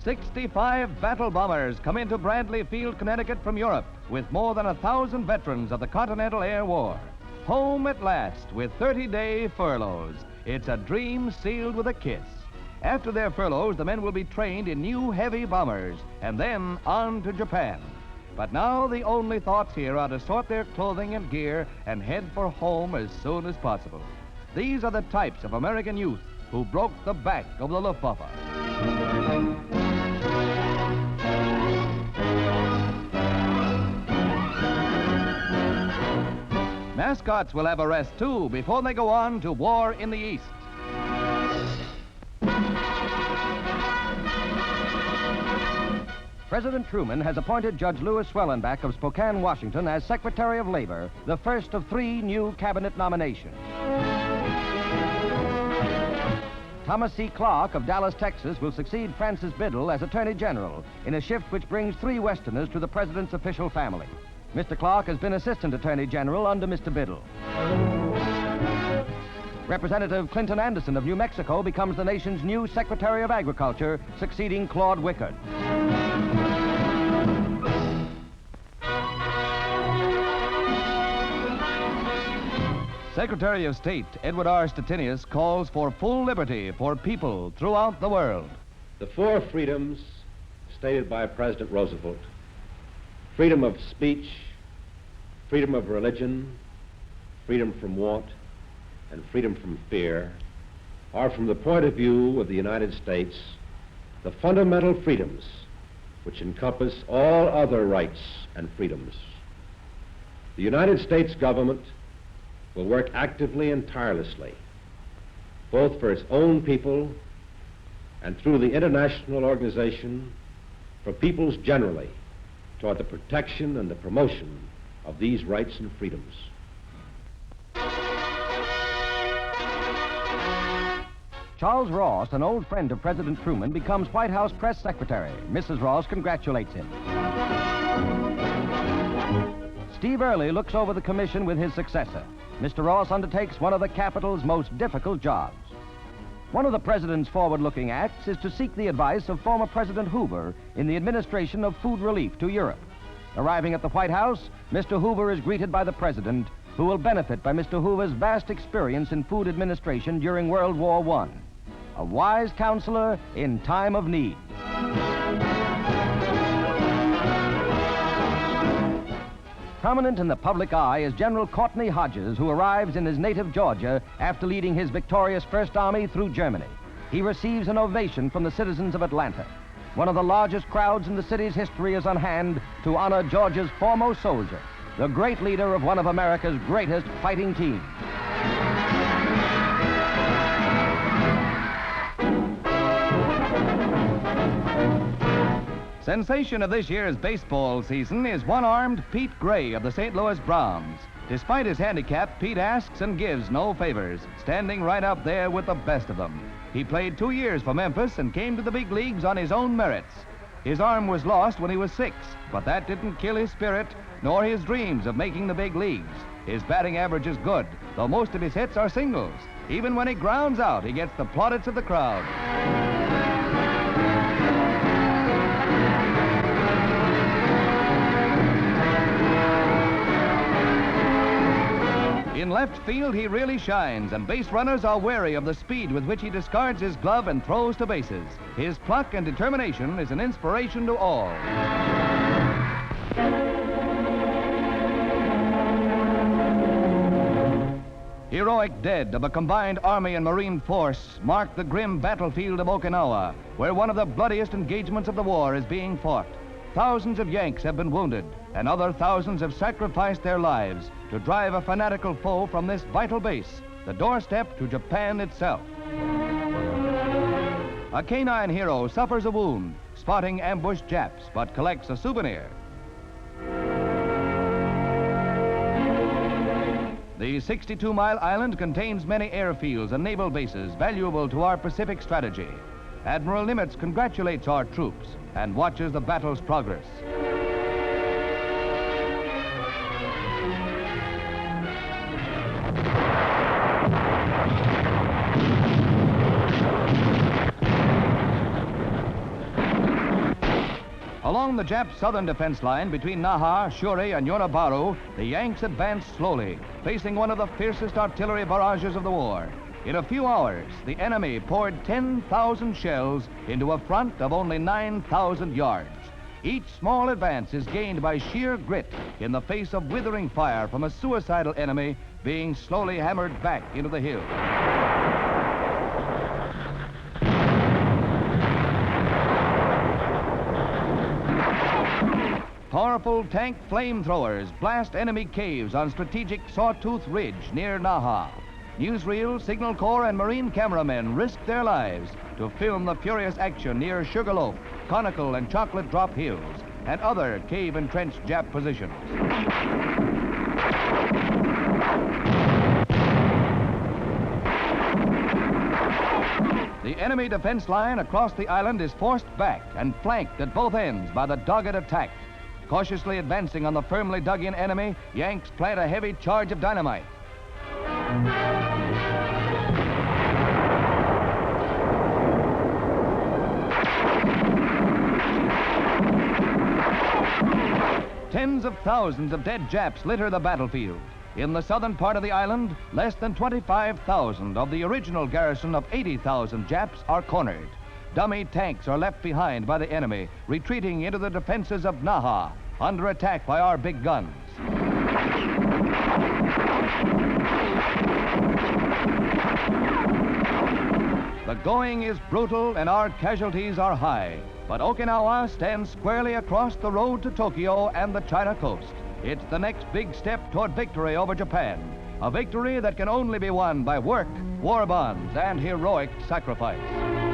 65 battle bombers come into Bradley Field, Connecticut from Europe with more than 1,000 veterans of the Continental Air War. Home at last with 30-day furloughs. It's a dream sealed with a kiss. After their furloughs, the men will be trained in new heavy bombers and then on to Japan. But now the only thoughts here are to sort their clothing and gear and head for home as soon as possible. These are the types of American youth who broke the back of the Luftwaffe. Mascots will have a rest, too, before they go on to war in the East. President Truman has appointed Judge Louis Swellenbach of Spokane, Washington, as Secretary of Labor, the first of 3 new cabinet nominations. Thomas C. Clark of Dallas, Texas, will succeed Francis Biddle as Attorney General in a shift which brings 3 Westerners to the President's official family. Mr. Clark has been Assistant Attorney General under Mr. Biddle. Representative Clinton Anderson of New Mexico becomes the nation's new Secretary of Agriculture, succeeding Claude Wickard. Secretary of State Edward R. Stettinius calls for full liberty for people throughout the world. The 4 freedoms stated by President Roosevelt: freedom of speech, freedom of religion, freedom from want, and freedom from fear, are, from the point of view of the United States, the fundamental freedoms which encompass all other rights and freedoms. The United States government will work actively and tirelessly, both for its own people and through the international organization for peoples generally, toward the protection and the promotion of these rights and freedoms. Charles Ross, an old friend of President Truman, becomes White House press secretary. Mrs. Ross congratulates him. Steve Early looks over the commission with his successor. Mr. Ross undertakes one of the Capitol's most difficult jobs. One of the president's forward-looking acts is to seek the advice of former President Hoover in the administration of food relief to Europe. Arriving at the White House, Mr. Hoover is greeted by the president, who will benefit by Mr. Hoover's vast experience in food administration during World War I. A wise counselor in time of need. Prominent in the public eye is General Courtney Hodges, who arrives in his native Georgia after leading his victorious First Army through Germany. He receives an ovation from the citizens of Atlanta. One of the largest crowds in the city's history is on hand to honor Georgia's foremost soldier, the great leader of one of America's greatest fighting teams. Sensation of this year's baseball season is one-armed Pete Gray of the St. Louis Browns. Despite his handicap, Pete asks and gives no favors, standing right up there with the best of them. He played 2 years for Memphis and came to the big leagues on his own merits. His arm was lost when he was 6, but that didn't kill his spirit nor his dreams of making the big leagues. His batting average is good, though most of his hits are singles. Even when he grounds out, he gets the plaudits of the crowd. In left field, he really shines, and base runners are wary of the speed with which he discards his glove and throws to bases. His pluck and determination is an inspiration to all. Heroic dead of a combined Army and Marine force mark the grim battlefield of Okinawa, where one of the bloodiest engagements of the war is being fought. Thousands of Yanks have been wounded, and other thousands have sacrificed their lives to drive a fanatical foe from this vital base, the doorstep to Japan itself. A canine hero suffers a wound, spotting ambushed Japs, but collects a souvenir. The 62-mile island contains many airfields and naval bases valuable to our Pacific strategy. Admiral Nimitz congratulates our troops and watches the battle's progress. Along the Jap southern defense line between Naha, Shuri, and Yonabaru, the Yanks advanced slowly, facing one of the fiercest artillery barrages of the war. In a few hours, the enemy poured 10,000 shells into a front of only 9,000 yards. Each small advance is gained by sheer grit in the face of withering fire from a suicidal enemy being slowly hammered back into the hill. Powerful tank flamethrowers blast enemy caves on strategic Sawtooth Ridge near Naha. Newsreels, Signal Corps, and Marine cameramen risk their lives to film the furious action near Sugarloaf, Conical, and Chocolate Drop Hills, and other cave-entrenched Jap positions. The enemy defense line across the island is forced back and flanked at both ends by the dogged attack. Cautiously advancing on the firmly dug-in enemy, Yanks plant a heavy charge of dynamite. Tens of thousands of dead Japs litter the battlefield. In the southern part of the island, less than 25,000 of the original garrison of 80,000 Japs are cornered. Dummy tanks are left behind by the enemy, retreating into the defenses of Naha, under attack by our big guns. The going is brutal and our casualties are high, but Okinawa stands squarely across the road to Tokyo and the China coast. It's the next big step toward victory over Japan, a victory that can only be won by work, war bonds, and heroic sacrifice.